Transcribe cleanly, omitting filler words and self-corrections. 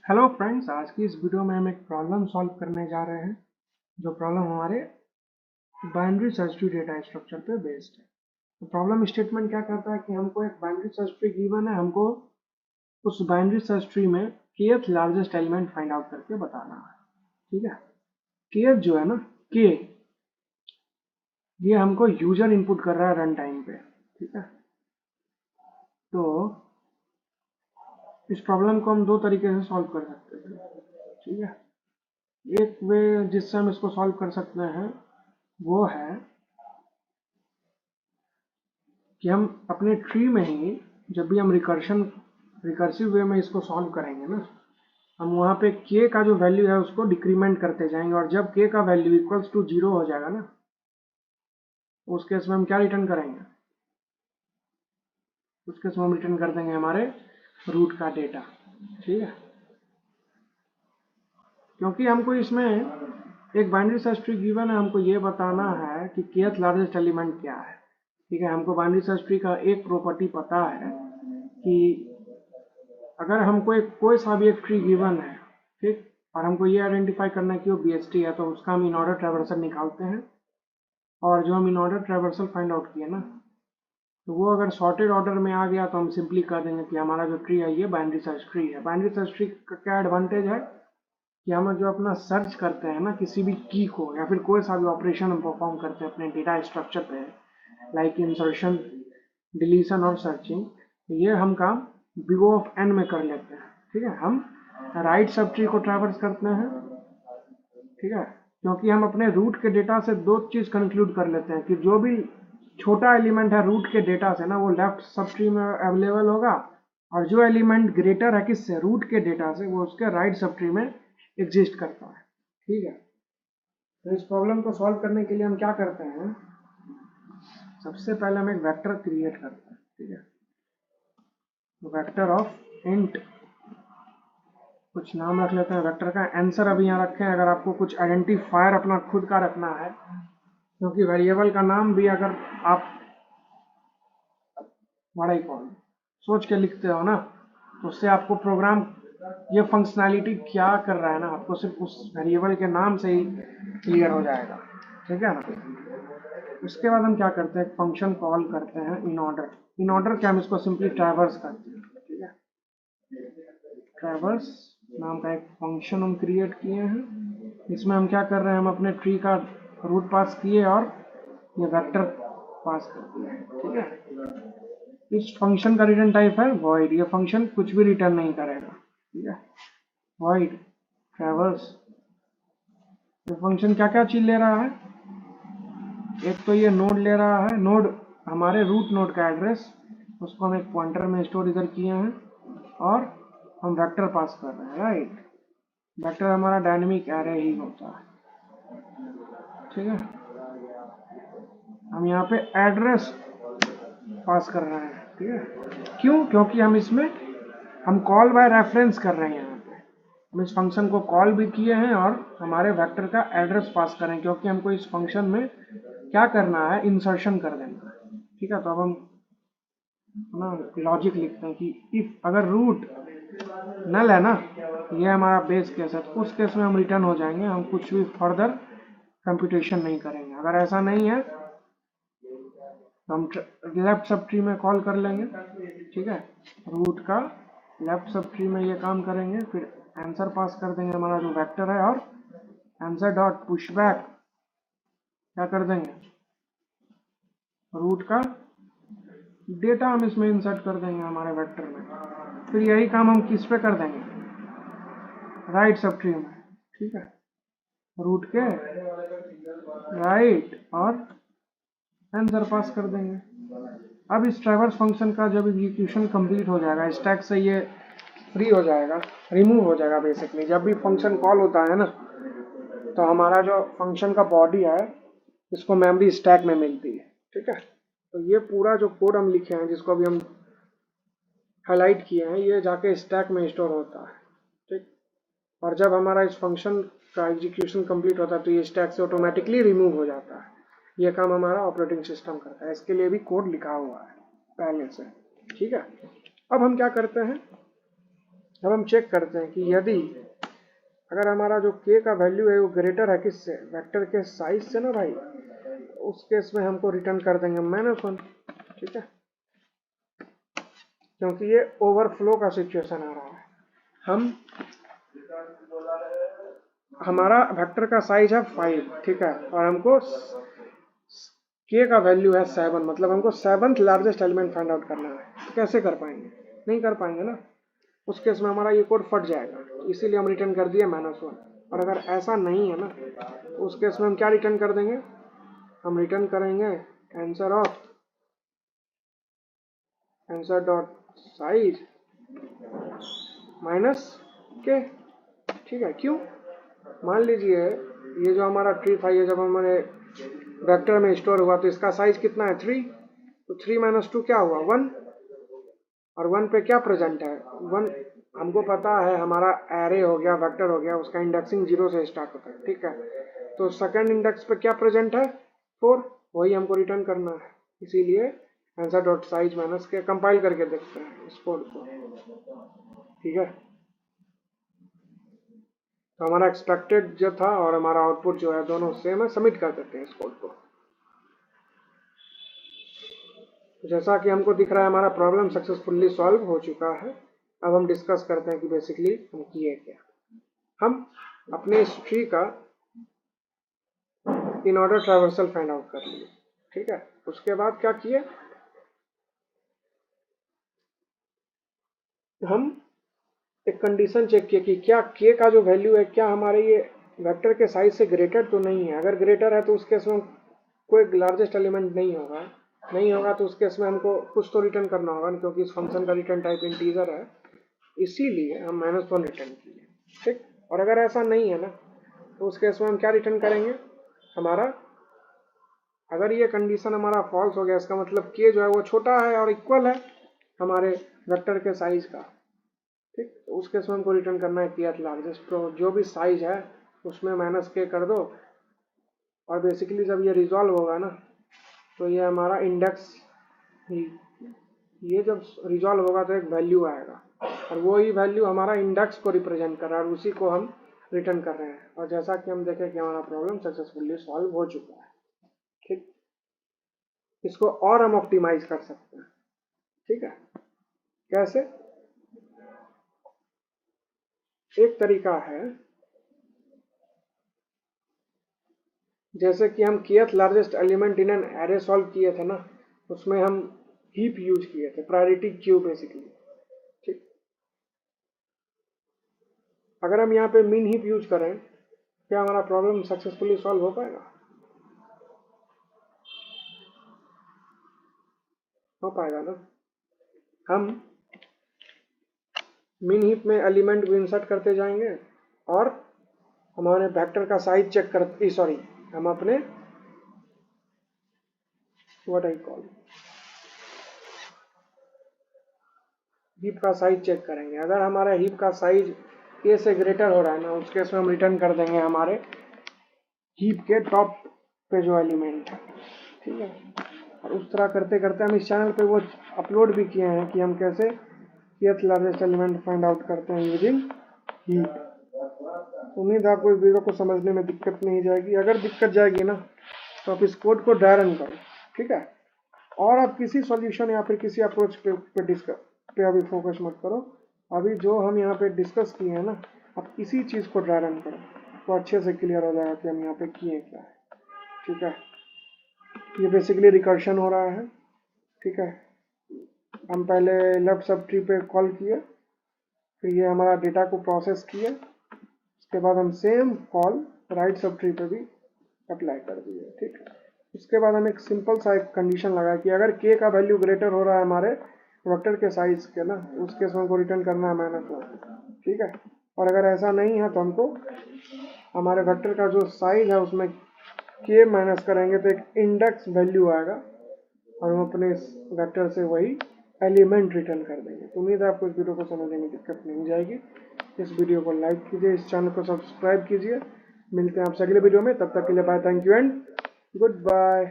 Hello friends, आज की इस वीडियो में हम एक प्रॉब्लम सॉल्व करने जा रहे हैं। जो प्रॉब्लम हमारे binary search tree data structure पे बेस्ड है। तो प्रॉब्लम स्टेटमेंट क्या करता है कि हमको एक बाइनरी सर्च ट्री गिवन है, हमको उस बाइनरी सर्च ट्री में kth largest element find out करके बताना है। ठीक है, kth जो है ना, k ये हमको यूजर इनपुट कर रहा है रन टाइम पे। ठीक है, तो इस प्रॉब्लम को हम दो तरीके से सॉल्व कर सकते हैं। ठीक है, एक वे जिससे हम इसको सॉल्व कर सकते हैं वो है कि हम अपने ट्री में ही जब भी हम रिकर्सिव वे में इसको सॉल्व करेंगे ना, हम वहाँ पे k का जो वैल्यू है उसको डिक्रीमेंट करते जाएंगे, और जब k का वैल्यू इक्वल्स टू 0 हो जाएगा ना, उस केस में हम क्या रिटर्न करेंगे? उस केस में हम रिटर्न कर देंगे हमारे रूट का डेटा। ठीक है, क्योंकि हमको इसमें एक बाइनरी सर्च ट्री गिवन है, हमको ये बताना है कि kth लार्जेस्ट एलिमेंट क्या है। ठीक है, हमको बाइनरी सर्च ट्री का एक प्रॉपर्टी पता है कि अगर हमको कोई सा भी एक ट्री गिवन है, ठीक, और हमको ये आइडेंटिफाई करना है कि वो BST है, तो उसका हम इन ऑर्डर ट्रैवर्सल निकालते हैं, और जो हम in order traversal find out किए ना, तो वो अगर सॉर्टेड ऑर्डर में आ गया तो हम सिंपली कह देंगे कि हमारा जो ट्री है ये बाइनरी सर्च ट्री है। बाइनरी सर्च ट्री का क्या एडवांटेज है कि हम जो अपना सर्च करते हैं ना किसी भी की को, या फिर कोई सा भी ऑपरेशन हम परफॉर्म करते हैं अपने डेटा स्ट्रक्चर पे, लाइक इंसर्शन, डिलीशन और सर्चिंग, ये हम काम O ऑफ n में कर लेते हैं। ठीक है, हम राइट सब ट्री को ट्रैवर्स करते हैं। ठीक है, क्योंकि हम अपने रूट के डेटा से दो चीज कंक्लूड कर लेते हैं कि जो भी छोटा एलिमेंट है रूट के डेटा से ना, वो लेफ्ट सब ट्री में अवेलेबल होगा, और जो एलिमेंट ग्रेटर है किससे, रूट के डेटा से, वो उसके राइट सब ट्री में एग्जिस्ट करता है। ठीक है, तो इस प्रॉब्लम को सॉल्व करने के लिए हम क्या करते हैं, सबसे पहले हम एक वेक्टर क्रिएट करते हैं। ठीक है, वेक्टर ऑफ इंट, कुछ नाम रख लेते हैं वेक्टर का। आंसर अभी यहाँ रखें, अगर आपको कुछ आइडेंटिफायर अपना खुद का रखना है, क्योंकि वेरिएबल का नाम भी अगर आप बड़ा ही कौन सोच के लिखते हो ना, तो उससे आपको प्रोग्राम ये फंक्शनैलिटी क्या कर रहा है ना, आपको सिर्फ उस वेरिएबल के नाम से ही क्लियर हो जाएगा। ठीक है ना। उसके बाद हम क्या करते हैं, एक फंक्शन कॉल करते हैं इन ऑर्डर। इन ऑर्डर क्या, हम इसको सिंपली ट्रैवर्स करते हैं। ठीक है, ट्रैवर्स नाम का एक फंक्शन हम क्रिएट किए हैं। इसमें हम क्या कर रहे हैं, हम अपने ट्री का रूट पास किए और ये वेक्टर पास कर दिए। ठीक है, इस फंक्शन का रिटर्न टाइप है वॉइड। ये फंक्शन कुछ भी रिटर्न नहीं करेगा। ठीक है, वॉइड ट्रैवर्स। ये फंक्शन क्या क्या चीज ले रहा है, एक तो ये नोड ले रहा है, नोड हमारे रूट नोड का एड्रेस, उसको हम एक पॉइंटर में स्टोर इधर किए हैं, और हम वेक्टर पास कर रहे हैं। राइट, वेक्टर हमारा डायनेमिक एरे ही होता है। ठीक है, हम यहाँ पे एड्रेस पास कर रहे हैं। ठीक है, क्यों, क्योंकि हम इसमें हम कॉल बाय रेफरेंस कर रहे हैं। यहाँ पे हम इस फंक्शन को कॉल भी किए हैं और हमारे वेक्टर का एड्रेस पास कर रहे हैं, क्योंकि हमको इस फंक्शन में क्या करना है, इंसर्शन कर देना है। ठीक है, तो अब हम ना लॉजिक लिखते हैं कि इफ अगर रूट नल है ना, ये हमारा बेस केस है, तो उस केस में हम रिटर्न हो जाएंगे, हम कुछ भी फर्दर कंप्यूटेशन नहीं करेंगे। अगर ऐसा नहीं है तो हम लेफ्ट सब ट्री में कॉल कर लेंगे। ठीक है, रूट का लेफ्ट सब ट्री में ये काम करेंगे, फिर आंसर पास कर देंगे हमारा जो वेक्टर है, और आंसर डॉट पुशबैक क्या कर देंगे, रूट का डेटा हम इसमें इंसर्ट कर देंगे हमारे वेक्टर में। फिर यही काम हम किस पे कर देंगे, राइट सब ट्री में। ठीक है, रूट के राइट और आंसर पास कर देंगे। अब इस ट्रैवर्स फंक्शन का जब एग्जीक्यूशन कंप्लीट हो जाएगा, स्टैक से ये फ्री हो जाएगा, रिमूव हो जाएगा। बेसिकली जब भी फंक्शन कॉल होता है ना, तो हमारा जो फंक्शन का बॉडी है इसको मेमोरी स्टैक में मिलती है। ठीक है, तो ये पूरा जो कोड हम लिखे हैं, जिसको अभी हम हाईलाइट किए हैं, ये जाके स्टैक में स्टोर होता है। ठीक, और जब हमारा इस फंक्शन का एग्जीक्यूशन कंप्लीट होता है तो ये स्टैक से ऑटोमेटिकली रिमूव हो जाता है। ये काम हमारा ऑपरेटिंग सिस्टम करता है, इसके लिए भी कोड लिखा हुआ है पहले से। ठीक है, अब हम क्या करते हैं, अब हम चेक करते हैं कि यदि अगर हमारा जो k का वैल्यू है वो ग्रेटर है किससे, वेक्टर के साइज से ना भाई, उस केस में हमको रिटर्न कर देंगे -1। ठीक है, क्योंकि ये ओवरफ्लो का सिचुएशन आ रहा है। हमारा वेक्टर का साइज है 5, ठीक है, और हमको k का वैल्यू है 7, मतलब हमको 7th largest element find out करना है। तो कैसे कर पाएंगे, नहीं कर पाएंगे ना, उस केस में हमारा ये कोड फट जाएगा, इसीलिए हम रिटर्न कर दिए -1। और अगर ऐसा नहीं है ना, तो उस केस में हम क्या रिटर्न कर देंगे, हम रिटर्न करेंगे आंसर डॉट साइज -k। ठीक है, क्यों, मान लीजिए ये जो हमारा ट्री था, ये जब हमारे वेक्टर में स्टोर हुआ तो इसका साइज कितना है 3, तो 3 - 2 क्या हुआ 1, और 1 पे क्या प्रेजेंट है 1, हमको पता है हमारा एरे हो गया, वेक्टर हो गया, उसका इंडेक्सिंग 0 से स्टार्ट होता है। ठीक है, तो सेकंड इंडेक्स पे क्या प्रेजेंट है 4, वही हमको रिटर्न करना है, इसीलिए answer dot size -k। Compile करके देखते हैं इस कोड को। ठीक है, तो हमारा एक्सपेक्टेड जो था और हमारा आउटपुट जो है दोनों सेम है। सबमिट कर देते हैं इस कोड को। जैसा कि हमको दिख रहा है हमारा प्रॉब्लम सक्सेसफुली सॉल्व हो चुका है। अब हम डिस्कस करते हैं कि बेसिकली हम किए क्या। हम अपने इस ट्री का in order traversal find out कर लिए। ठीक है, उसके बाद क्या किए, हम एक कंडीशन चेक किए कि क्या k का जो वैल्यू है क्या हमारे ये वेक्टर के साइज से ग्रेटर तो नहीं है। अगर ग्रेटर है तो उस केस में कोई लार्जेस्ट एलिमेंट नहीं होगा, तो उस केस में हमको कुछ तो रिटर्न करना होगा, क्योंकि इस फंक्शन का रिटर्न टाइप इंटीजर है, इसीलिए हम -1 रिटर्न किए। ठीक, और अगर ऐसा नहीं है ना, तो उस केस में हम क्या रिटर्न करेंगे, हमारा अगर ये कंडीशन हमारा फॉल्स हो गया, इसका मतलब k जो है वो छोटा है और इक्वल है हमारे वेक्टर के साइज का। ठीक, तो उस केस में हमको रिटर्न करना है kth लार्जेस्ट, तो जो भी साइज है उसमें -k कर दो, और बेसिकली जब ये रिजॉल्व होगा ना, तो ये हमारा इंडेक्स, ये जब रिजॉल्व होगा तो एक वैल्यू आएगा, और वो ही वैल्यू हमारा इंडेक्स को रिप्रेजेंट कर रहा है, और उसी को हम रिटर्न कर रहे हैं। और जैसा कि हम देखें कि हमारा प्रॉब्लम सक्सेसफुली सॉल्व हो चुका है। ठीक, इसको और हम ऑप्टिमाइज कर सकते हैं। ठीक है, कैसे, एक तरीका है, जैसे कि हम kth largest element in an array solve किए थे ना, उसमें हम हीप यूज किए थे, प्रायोरिटी क्यू बेसिकली। ठीक, अगर हम यहाँ पे मिन हीप यूज करें, क्या हमारा प्रॉब्लम सक्सेसफुली सॉल्व हो पाएगा, हो पाएगा ना। हम मिन हीप में एलिमेंट को इंसर्ट करते जाएंगे, और हमारे वेक्टर का साइज चेक करते, सॉरी, हम अपने व्हाट आई कॉल हीप का साइज चेक करेंगे। अगर हमारा हीप का साइज k से ग्रेटर हो रहा है ना, उस केस में हम रिटर्न कर देंगे हमारे हीप के टॉप पे जो एलिमेंट है। ठीक है, और उस तरह करते करते हम इस चैनल पे वो अपलोड भी किए हैं कि हम कैसे kth largest element find out करते हैं यूजिंग हीप। उम्मीद है आपको इस वीडियो को समझने में दिक्कत नहीं जाएगी। अगर दिक्कत जाएगी ना, तो आप इस कोड को ड्राई रन करो। ठीक है, और आप किसी सॉल्यूशन या फिर किसी अप्रोच पे अभी फोकस मत करो। अभी जो हम यहाँ पे डिस्कस किए हैं ना, आप इसी चीज़ को ड्राई रन करो, तो अच्छे से क्लियर हो जाएगा कि हम यहाँ पे किए क्या है। ठीक है, ये बेसिकली रिकर्शन हो रहा है। ठीक है, हम पहले लेफ्ट सब ट्री पे कॉल किए, फिर ये हमारा डेटा को प्रोसेस किया, उसके बाद हम same call right sub tree पे भी अप्लाई कर दिए। ठीक है, उसके बाद हम एक सिंपल सा एक कंडीशन लगाया कि अगर k का वैल्यू ग्रेटर हो रहा है हमारे वेक्टर के साइज के ना, उस केस में हमको रिटर्न करना है -1। ठीक है, और अगर ऐसा नहीं है तो हमको हमारे वेक्टर का जो साइज है उसमें k माइनस करेंगे तो एक इंडेक्स वैल्यू आएगा, और हम अपने इस वेक्टर से वही एलिमेंट रिटर्न कर देंगे। तो उम्मीद है आपको इस वीडियो को समझने में दिक्कत नहीं जाएगी। इस वीडियो को लाइक कीजिए, इस चैनल को सब्सक्राइब कीजिए। मिलते हैं आपसे अगले वीडियो में, तब तक के लिए bye, thank you and good bye.